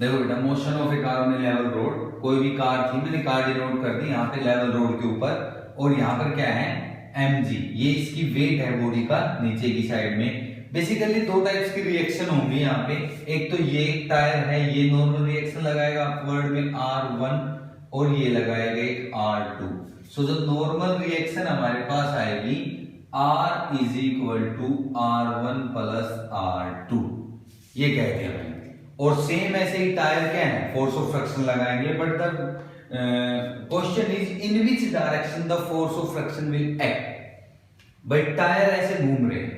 देखो बेटा, motion of A car on A level road, कोई भी कार थी, मैंने कार डिनोट कर दी यहाँ पे लेवल रोड के ऊपर, और यहाँ पर क्या है mg, ये इसकी वेट है बॉडी का नीचे की साइड में। बेसिकली दो टाइप्स की रिएक्शन होंगी यहाँ पे, एक तो ये टायर है, ये नॉर्मल रिएक्शन लगाएगा अपवर्ड में R1 और ये लगाएगा एक R2। सो जो नॉर्मल रिएक्शन हमारे पास आएगी R is equal to R1 plus R2, ये कह दिया मैंने। और सेम ऐसे ही टायर क्या है, फोर्स ऑफ फ्रिक्शन लगाएंगे, but the question is in which direction the force of friction will act. भाई टायर ऐसे घूम रहे हैं,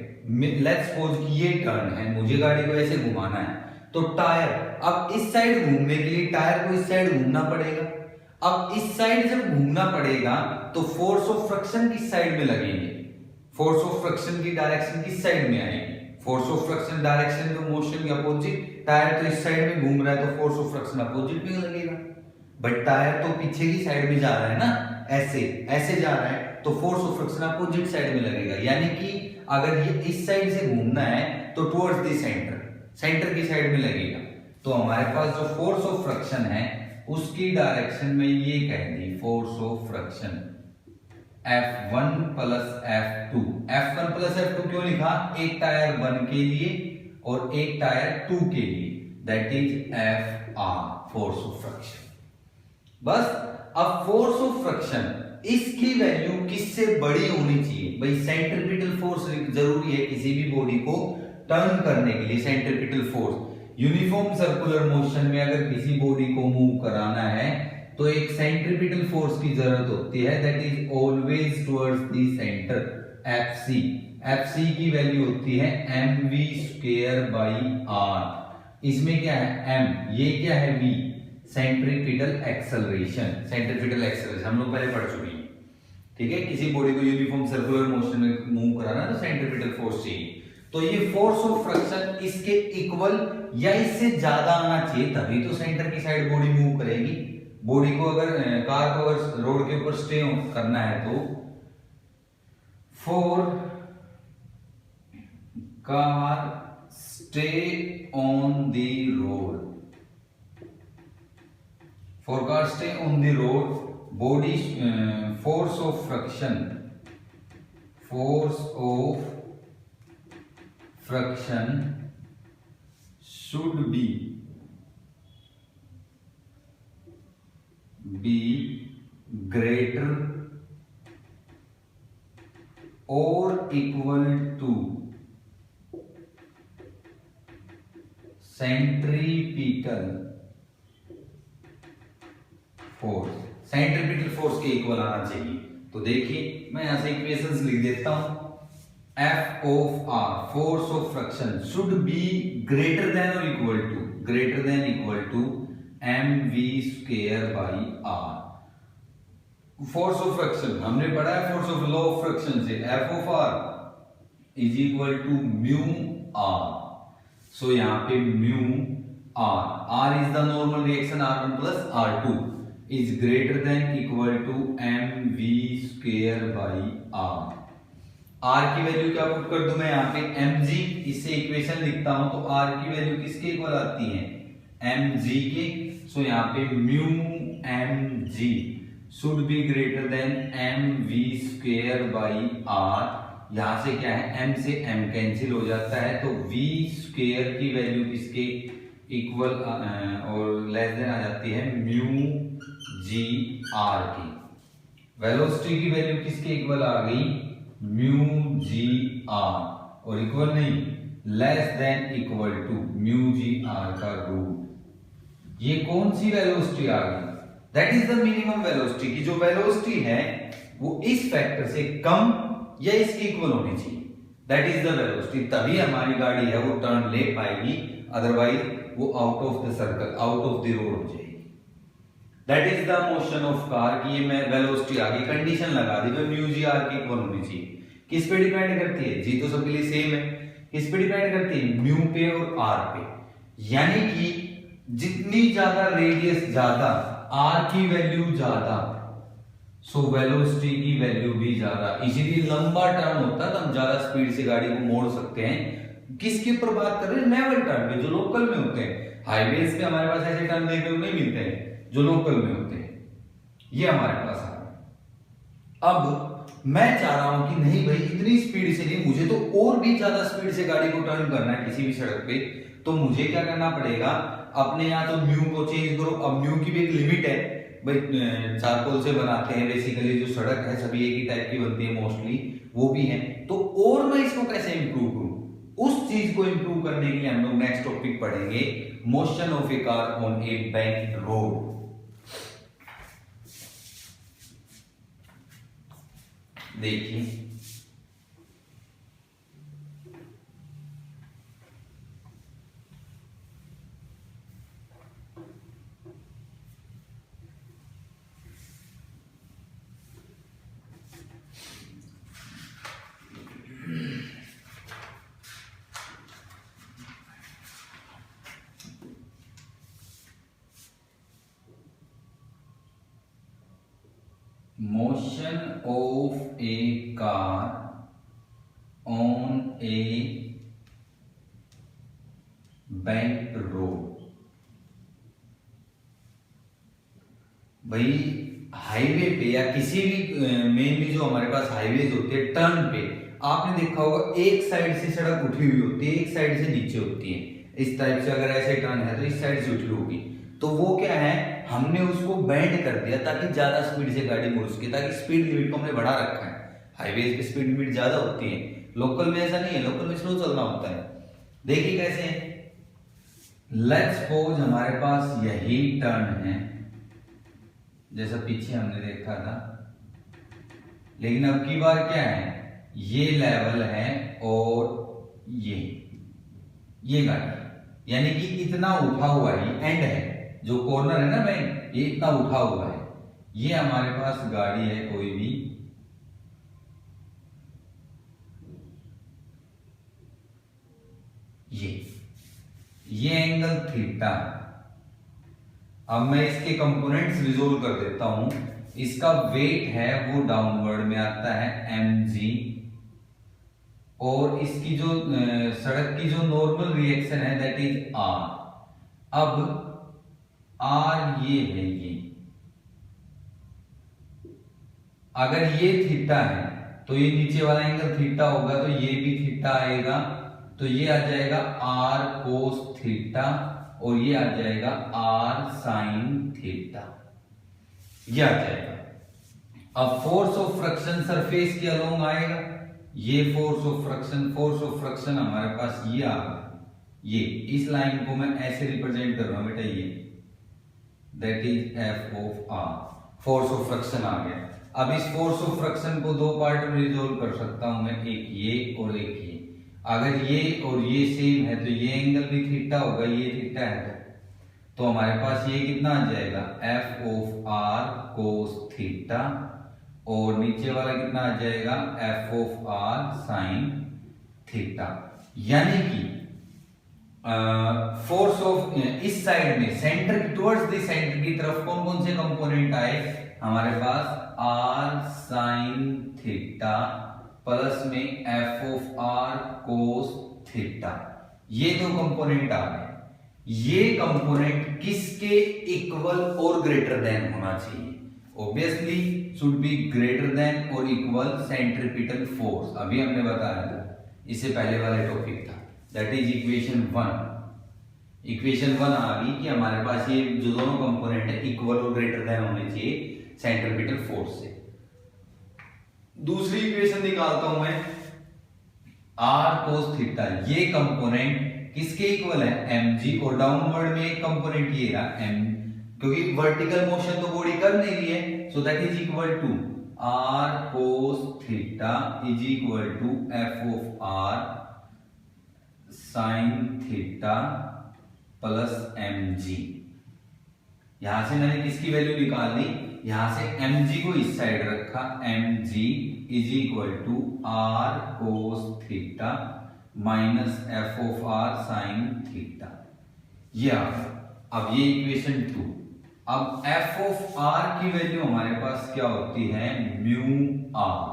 लेट्स सपोज कि ये टर्न है, मुझे गाड़ी को ऐसे घुमाना है, तो टायर अब इस साइड घूमने के लिए टायर को इस साइड घूमना पड़ेगा। अब इस साइड जब घूमना पड़ेगा तो फोर्स ऑफ फ्रिक्शन किस साइड में लगेंगे, फोर्स ऑफ फ्रिक्शन की डायरेक्शन किस साइड में आएगी, फोर्स ऑफ फ्रिक्शन डायरेक्शन तो मोशन के अपोजिट, टायर तो इस साइड में घूम रहा है तो फोर्स ऑफ फ्रिक्शन अपोजिट में लगेगा। बट टायर तो पीछे की साइड में जा रहा है ना, ऐसे ऐसे जा रहा है, तो force of friction opposite side में लगेगा। यानी कि अगर ये इस साइड से घूमना है तो टुवर्ड्स द सेंटर, सेंटर की साइड में लगेगा। तो हमारे पास जो फोर्स ऑफ फ्रिक्शन है उसकी डायरेक्शन में ये कह the force of friction F1 plus F2। F1 plus F2 क्यों लिखा, एक टायर 1 के लिए और एक टायर 2 के लिए, that is FR, force of friction. बस अब फोर्स ऑफ फ्रिक्शन इसकी वैल्यू किससे बड़ी होनी चाहिए, भाई सेंट्रीपिटल फोर्स जरूरी है किसी भी बॉडी को टर्न करने के लिए। Centripetal force uniform circular motion में अगर किसी बॉडी को मूव कराना है तो एक सेंट्रीपिटल फोर्स की जरूरत होती है, that is always towards the centre, FC। FC की वैल्यू होती है mv स्क्वायर बाई r। इसमें क्या है m, ये क्या है v, centripetal acceleration. Centripetal acceleration हम लोग पहले पढ़ चुके हैं, ठीक है। किसी बॉडी को यूनिफॉर्म सर्कुलर मोशन में मूव कराना तो सेंट्रीपिटल फोर्स चाहिए। तो ये फोर्स ऑफ फ्रिक्शन इसके इक्वल या इससे ज्यादा आना चाहिए, तभी तो सेंटर की साइड बॉडी मूव करेगी। बॉडी को अगर कार को अगर रोड के ऊपर स्टे करना है तो for car stay on the road, for car stay on the road, body force of friction should be greater or equal to centripetal force. Centripetal force के इक्वल आना चाहिए। तो देखिए मैं यहां से इक्वेशंस लिख देता हूं, F of R, force of friction, should be greater than और equal to mv square by r। Force of friction हमने पढ़ा है force of law of friction से, F of R is equal to mu r। So यहां पे mu r is the normal reaction R1 plus R2 is greater than equal to mv square by r। r की value क्या put कर दूं मैं यहाँ पे mg, इससे इक्वेशन लिखता हूं तो r की वैल्यू किसके इक्वल आती है, mg के। सो यहाँ पे mu mg should be greater then mv square by r। यहां से क्या है m से m कैंसिल हो जाता है, तो v स्क्वायर की वैल्यू किसके इक्वल और लेस देन आ जाती है म्यू जी आर की। वेलोसिटी की वैल्यू किसके इक्वल आ गई, म्यू जी आर, और इक्वल नहीं less than equal to mu g r का रूट। ये कौन सी वेलोसिटी आ गई, that is the minimum velocity की जो वेलोसिटी है वो इस फैक्टर से कम या इसके इक्वल होनी चाहिए, दैट इज द वेलोसिटी। तभी हमारी गाड़ी है वो टर्न ले पाएगी, अदरवाइज वो out of the circle, out of the road हो जाएगी। That is the motion of car की ये मैं वेलोसिटी आ गई, कंडीशन लगा दी मैं म्यू जी आर की इक्वल होनी चाहिए। किस पे डिपेंड करती है, जी तो सबके लिए सेम है, किस पे डिपेंड करती है, म्यू पे और आर पे। यानी कि जितनी ज्यादा रेडियस ज्यादा, आर की वैल्यू ज्यादा, सो वेलोसिटी की वैल्यू भी ज्यादा। इसीलिए लंबा टर्न होता है तो हम ज्यादा स्पीड से गाड़ी को मोड़ सकते हैं। किसके ऊपर बात कर रहे हैं, नेवल टर्न पे जो लोकल में होते हैं। हाईवेज पे हमारे पास ऐसे टर्न देखने को नहीं मिलते हैं जो लोकल में होते हैं, ये हमारे पास आ गए। अब मैं चाह रहा हूं कि नहीं भाई इतनी स्पीड से नहीं, मुझे तो और भी ज्यादा स्पीड से गाड़ी को टर्न करना है किसी भी सड़क पे, तो मुझे क्या करना पड़ेगा, अपने यहाँ तो म्यू को चेंज करो। अब म्यू की भी एक लिमिट है भाई, चारकोल से बनाते हैं बेसिकली, जो सड़क है सभी एक ही टाइप की बनती है मोस्टली, वो भी है। तो और मैं इसको कैसे इंप्रूव करूं, उस चीज को इंप्रूव करने के लिए हम लोग नेक्स्ट टॉपिक पढ़ेंगे, motion of A car on A bank road. देखिए motion of a car on a bank road। भाई हाईवे पे या किसी भी मेनली जो हमारे पास हाईवेज होते हैं, टर्न पे आपने देखा होगा एक साइड से सड़क उठी हुई होती है, एक साइड से नीचे होती है। इस टाइप से अगर ऐसे टर्न है तो इस साइड से उठी होगी, तो वो क्या है, हमने उसको बेंड कर दिया ताकि ज्यादा स्पीड से गाड़ी मुड़ सके, ताकि स्पीड लिमिट को हमने बढ़ा रखा है। हाईवे पे स्पीड लिमिट ज्यादा होती है, लोकल में ऐसा नहीं है, लोकल में स्लो चलना होता है। देखिए कैसे, लेट्स सपोज हमारे पास यही टर्न है जैसा पीछे हमने देखा था, लेकिन अब की बार क्या है, ये लेवल है और ये गाड़ी, यानी कि इतना उठा हुआ है, एंड है जो कॉर्नर है ना बैंक, ये इतना उठा हुआ है। ये हमारे पास गाड़ी है कोई भी, ये एंगल थीटा। अब मैं इसके कंपोनेंट्स रिजोल्व कर देता हूं। इसका वेट है वो डाउनवर्ड में आता है mg, और इसकी जो सड़क की जो नॉर्मल रिएक्शन है दैट इज r। अब r ये है, ये अगर ये थीटा है तो ये नीचे वाला एंगल थीटा होगा, तो ये भी थीटा आएगा, तो ये आ जाएगा r cos थीटा, और ये आ जाएगा r sin थीटा, ये आ जाएगा। अब फोर्स ऑफ फ्रिक्शन सरफेस के अलोंग आएगा, ये फोर्स ऑफ फ्रिक्शन हमारे पास ये आ गया। ये इस लाइन को मैं ऐसे रिप्रेजेंट कर रहा हूं बेटा, ये that is F of R, force of friction आ गया। अब इस फोर्स ऑफ फ्रिक्शन को दो पार्ट में रिजोल्व कर सकता हूं मैं, एक ये और एक ये। अगर ये और ये सेम है तो ये एंगल भी थीटा होगा, ये थीटा है तो हमारे पास ये कितना आ जाएगा, f of r cos theta, और नीचे वाला कितना आ जाएगा, f of r sine theta. यानी कि फोर्स ऑफ इस साइड में सेंटर टुवर्ड्स द सेंटर की तरफ कौन कौन से कंपोनेंट आए हमारे पास, आर साइन थीटा प्लस में f of r cos theta, ये दो कंपोनेंट आ गए। ये कंपोनेंट किसके इक्वल और ग्रेटर देन होना चाहिए, obviously should be greater than और इक्वल सेंट्रीपिटल फोर्स। अभी हमने बताया था, इससे पहले वाला टॉपिक था, दैट इज इक्वेशन 1। इक्वेशन 1 आ गई कि हमारे पास ये जो दोनों कंपोनेंट है इक्वल और ग्रेटर देन होने चाहिए सेंट्रीपिटल फोर्स से। दूसरी इक्वेशन निकालता हूं मैं, आर कोस थीटा, ये कंपोनेंट किसके इक्वल है, mg, और डाउनवर्ड में एक कंपोनेंट ये रहा m, क्योंकि वर्टिकल मोशन तो बॉडी कर नहीं रही है, so that is equal to r cos theta is equal to f of r sin theta plus mg। यहां से मैंने किसकी वैल्यू निकाल ली, यहां से mg को इस साइड रखा, mg is equal to r cos theta minus f of r sine theta, ये आ गया। अब ये इक्वेशन 2। अब एफ ऑफ आर की वैल्यू हमारे पास क्या होती है, म्यू आर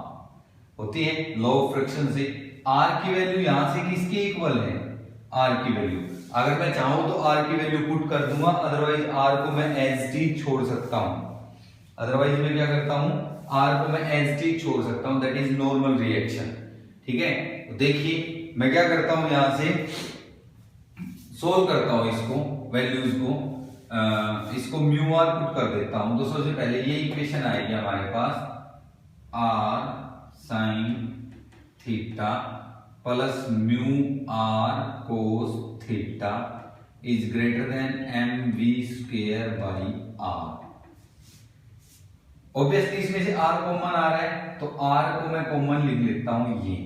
होती है, लॉ ऑफ फ्रिक्शन से। आर की वैल्यू यहां से किसके इक्वल है, आर की वैल्यू। अगर मैं चाहूं तो आर की वैल्यू पुट कर दूंगा, अदरवाइज आर को मैं एज टी छोड़ सकता हूं। अदरवाइज मैं क्या करता हूं, आर को मैं एज टी छोड़ सकता हूं, दैट इज नॉर्मल रिएक्शन। ठीक है, तो देखिए मैं क्या करता हूं, यहां से सोल्व करता हूं इसको, वैल्यूज को, इसको म्यू आर पुट कर देता हूं। तो सबसे पहले ये इक्वेशन आएगी हमारे पास, are sine theta plus mu R cos theta is greater than M V square by R. Obviously इसमें से आर कॉमन आ रहा है, तो आर को मैं कॉमन लिख लेता हूं। ये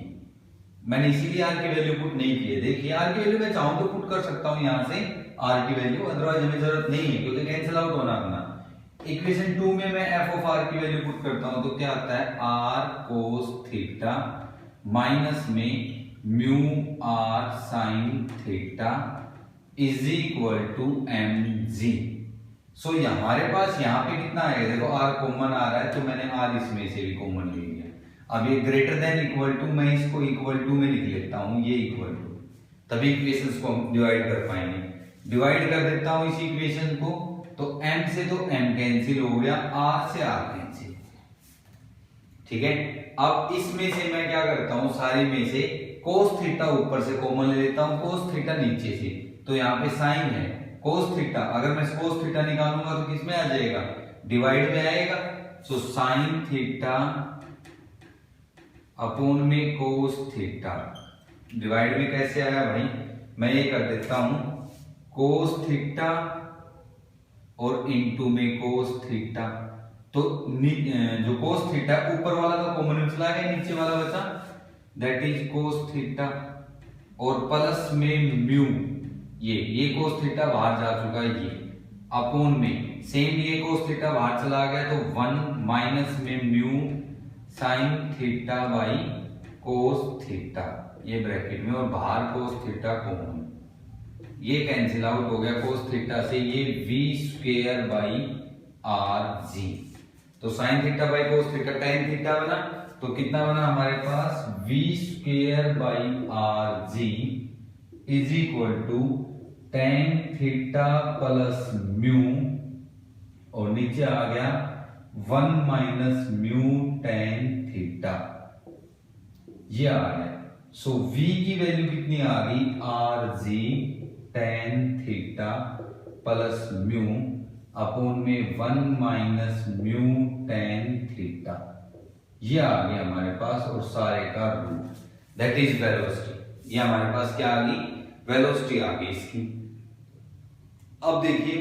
मैंने इसीलिए आर की वैल्यू पुट नहीं की है। देखिए आर की वैल्यू मैं चाहूं तो पुट कर सकता हूं यहां से आर की वैल्यू, अदरवाइज हमें जरूरत नहीं है क्योंकि कैंसिल आउट होना अपना। इक्वेशन 2 में मैं एफ ऑफ आर की वैल्यू पुट करता हूं तो क्या आता है, आर कोस थीटा माइनस में mu R sine theta is equal to M G. So हमारे पास यहाँ पे कितना आएगा, देखो आर कॉमन आ रहा है तो मैंने आर इसमें से भी कॉमन ले लिया। अब ये ग्रेटर देन इक्वल टू, मैं इसको इक्वल टू में लिख लेता हूं, ये इक्वल टू, तभी इक्वेशंस को हम डिवाइड कर पाएंगे। डिवाइड कर देता हूं इस इक्वेशन को, तो m से तो m कैंसिल हो गया, r से r कैंसिल। ठीक है, अब इसमें से मैं क्या करता हूं, सारी में से cos थीटा ऊपर से कॉमन ले लेता हूं, cos थीटा नीचे से, तो यहाँ पे साइन है cos थीटा, अगर मैं cos थीटा निकालूंगा तो किसमें आ जाएगा, डिवाइड में आएगा। सो साइन थीटा अपॉन में cos थीटा, डिवाइड में कैसे आया भाई, मैं ये कर देता हूं cos थीटा और इनटू में cos थीटा, तो जो cos थीटा ऊपर वाला तो कॉमन में चला गया, नीचे वाला बचा, दैट इज cos थीटा और प्लस में म्यू, ये cos थीटा बाहर जा चुका है, ये अपॉन में सेम ये cos थीटा बाहर चला गया तो 1 माइनस में mu sine theta by cos theta, ये ब्रैकेट में, और बाहर cos थीटा कॉमन, ये कैंसिल आउट हो गया cos थीटा से, ये v square by R G. तो sine theta by cos theta tan theta बना, तो कितना बना हमारे पास, v square by R G is equal to tan theta plus mu, और नीचे आ गया 1 माइनस म्यू tan थीटा, ये आ गया। सो v की वैल्यू कितनी आ गई, R G tan theta plus mu upon में 1 माइनस म्यू tan थीटा, ये आ गया हमारे पास, और सारे का रूट, दैट इज वेलोसिटी। ये हमारे पास क्या आ गई, वेलोसिटी आ गई इसकी। अब देखिए,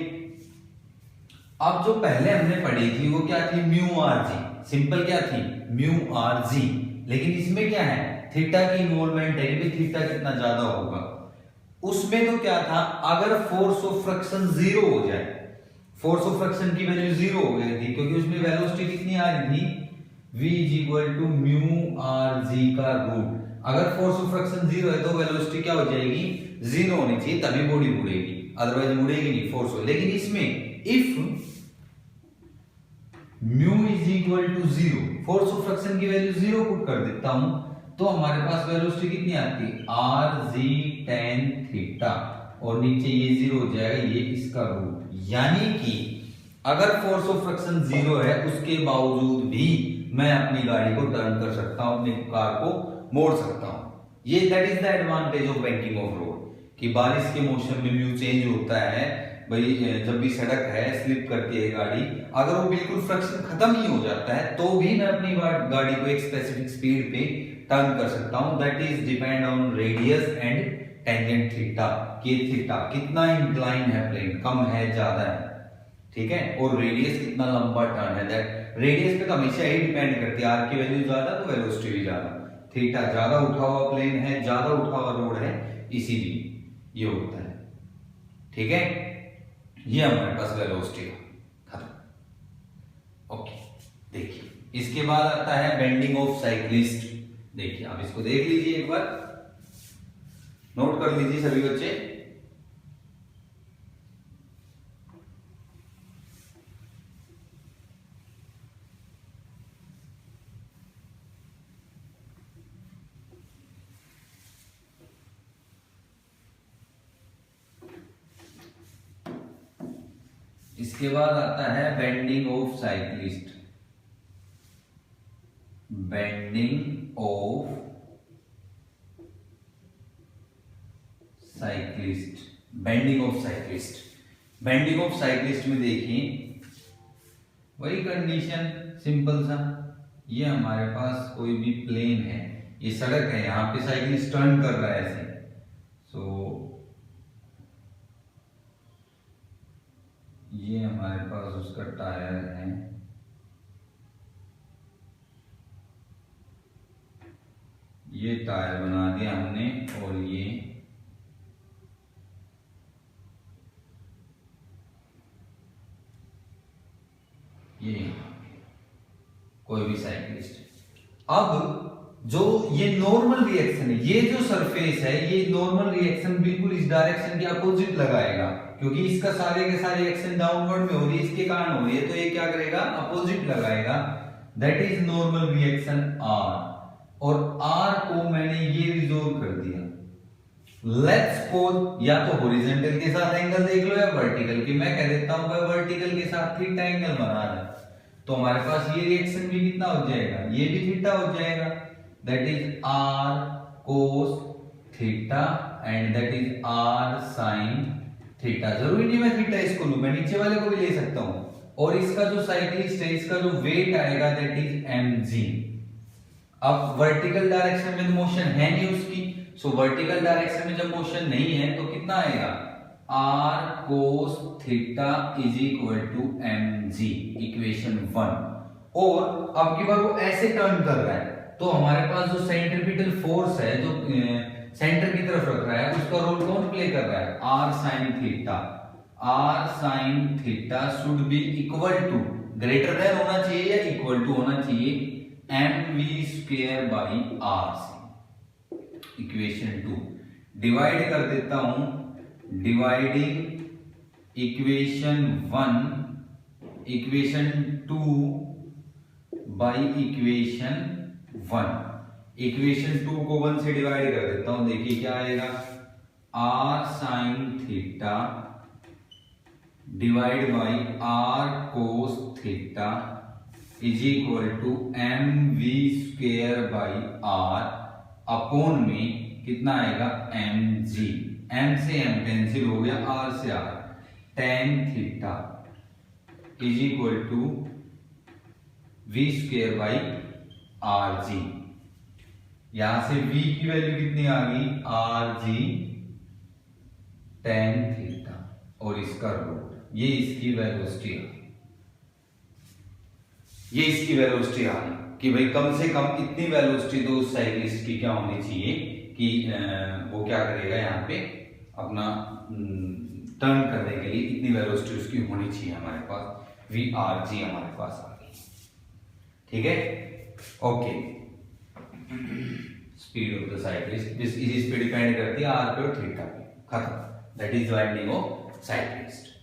अब जो पहले हमने पढ़ी थी वो क्या थी, म्यू आर जी, सिंपल क्या थी, म्यू आर जी, लेकिन इसमें क्या है, थीटा की इन्वॉल्वमेंट है कि थीटा कितना ज्यादा होगा। उसमें तो क्या था, अगर फोर्स ऑफ फ्रिक्शन जीरो हो जाए, फोर्स ऑफ फ्रिक्शन की वैल्यू जीरो हो गई थी, क्योंकि उसमें वेलोसिटी कितनी आ रही थी, v is equal to mu r g का रूट। अगर फोर्स ऑफ फ्रिक्शन जीरो है तो वेलोसिटी क्या हो जाएगी, जीरो होनी चाहिए, तभी बॉडी मुड़ेगी, अदरवाइज मुड़ेगी नहीं, फोर्स हो। लेकिन इसमें if mu is equal to zero, force of friction की वैल्यू जीरो पुट कर देता हूं, तो हमारे पास वेलोसिटी कितनी आती है, आर जी tan थीटा, और नीचे ये जीरो हो जाएगा, ये इसका रूट। यानी कि अगर फोर्स ऑफ फ्रिक्शन जीरो है उसके बावजूद भी मैं अपनी गाड़ी को टर्न कर सकता हूं, अपनी कार को मोड़ सकता हूं। ये that is the advantage of banking of road, कि बारिश के मौसम में म्यू चेंज होता है भाई, जब भी सड़क है स्लिप करती है गाड़ी, अगर वो बिल्कुल फ्रिक्शन खत्म ही हो जाता है तो भी मैं अपनी गाड़ी को एक स्पेसिफिक स्पीड पे टर्न कर सकता हूं। That is depend on radius and tangent theta, कि थीटा कितना इंक्लाइन है प्लेन, कम है ज्यादा है, ठीक है, और रेडियस कितना लंबा टर्न है, दैट रेडियस पे तो हमेशा ही डिपेंड करती है, आर की वैल्यू ज्यादा तो वेलोसिटी भी ज्यादा, थीटा ज्यादा उठा हुआ प्लेन है, ज्यादा उठा हुआ रोड है, इसीलिए ये होता है। ठीक है, ये हमारे पास वेलोसिटी खत्म। ओके, देखिए इसके बाद आता है बेंडिंग ऑफ साइक्लिस्ट। देखिए आप इसको देख लीजिए, एक बार नोट कर लीजिए सभी बच्चे। इसके बाद आता है bending of cyclist. Bending of cyclist, bending of cyclist. Bending of cyclist में देखिए वही कंडीशन सिंपल सा, ये हमारे पास कोई भी प्लेन है, ये सड़क है, यहाँ पे साइक्लिस्ट टर्न कर रहा है ऐसे, सो ये हमारे पास उसका टायर है, ये टायर बना दिया हमने, और ये कोई भी साइक्लिस्ट। अब जो ये नॉर्मल रिएक्शन है, ये जो सरफेस है, ये नॉर्मल रिएक्शन बिल्कुल इस डायरेक्शन के अपोजिट लगाएगा, क्योंकि इसका सारे के सारे एक्शन डाउनवर्ड में हो रही है, इसके कारण हो रही है, तो ये क्या करेगा, अपोजिट लगाएगा। That is normal reaction r, और आर को मैंने ये रिजोल्व कर दिया। लेट्स सपोज या तो हॉरिजॉन्टल के साथ एंगल देख लो या वर्टिकल की, मैं कह देता हूं भाई वर्टिकल के साथ थीटा एंगल बना रहा है, तो हमारे पास ये रिएक्शन भी कितना हो जाएगा, ये भी थीटा हो जाएगा। That is r cos theta and that is r sine theta. जरूरी नहीं मैं थीटा इसको लूं, मैं नीचे वाले को भी ले सकता हूं। और इसका जो साइक्लिस्ट है, इसका जो वेट आएगा दैट इज mg। अब वर्टिकल डायरेक्शन में तो मोशन है नहीं उसकी, सो वर्टिकल डायरेक्शन में जब मोशन नहीं है तो कितना आएगा, r cos theta is equal to mg, equation 1। और अब की बार वो ऐसे टर्न कर रहा है, तो हमारे पास जो सेंट्रीपिटल फोर्स है, जो सेंटर की तरफ रख रहा है, उसका रोल कौन प्ले कर रहा है, r sin theta. r sin theta should be equal to, greater than होना चाहिए या इक्वल टू होना चाहिए, mv square by r। Equation 2 divide कर देता हूं, dividing equation 1 equation 2 by equation 1। Equation 2 को 1 से डिवाइड कर देता हूं, देखिए क्या आएगा, r sin theta divide by r cos theta is equal to mv square by r upon में कितना आएगा, mg। m से m कैंसिल हो गया, r से r, tan theta is equal to v square by rg। यहां से v की वैल्यू कितनी आ गई, rg tan थीटा, और इसका रूट, ये इसकी वेलोसिटी आ गई, ये इसकी वेलोसिटी आ गई कि भाई कम से कम इतनी वेलोसिटी तो उस साइक्लिस्ट की क्या होनी चाहिए कि वो क्या करेगा, यहाँ पे अपना टर्न करने के लिए इतनी वेलोसिटी उसकी होनी चाहिए हमारे पास, VRG हमारे पास आ गई। ठीक है, okay. Speed of the cyclist इस पे डिपेंड करती है r पे और थीटा पे, खत्म। That is winding of cyclist.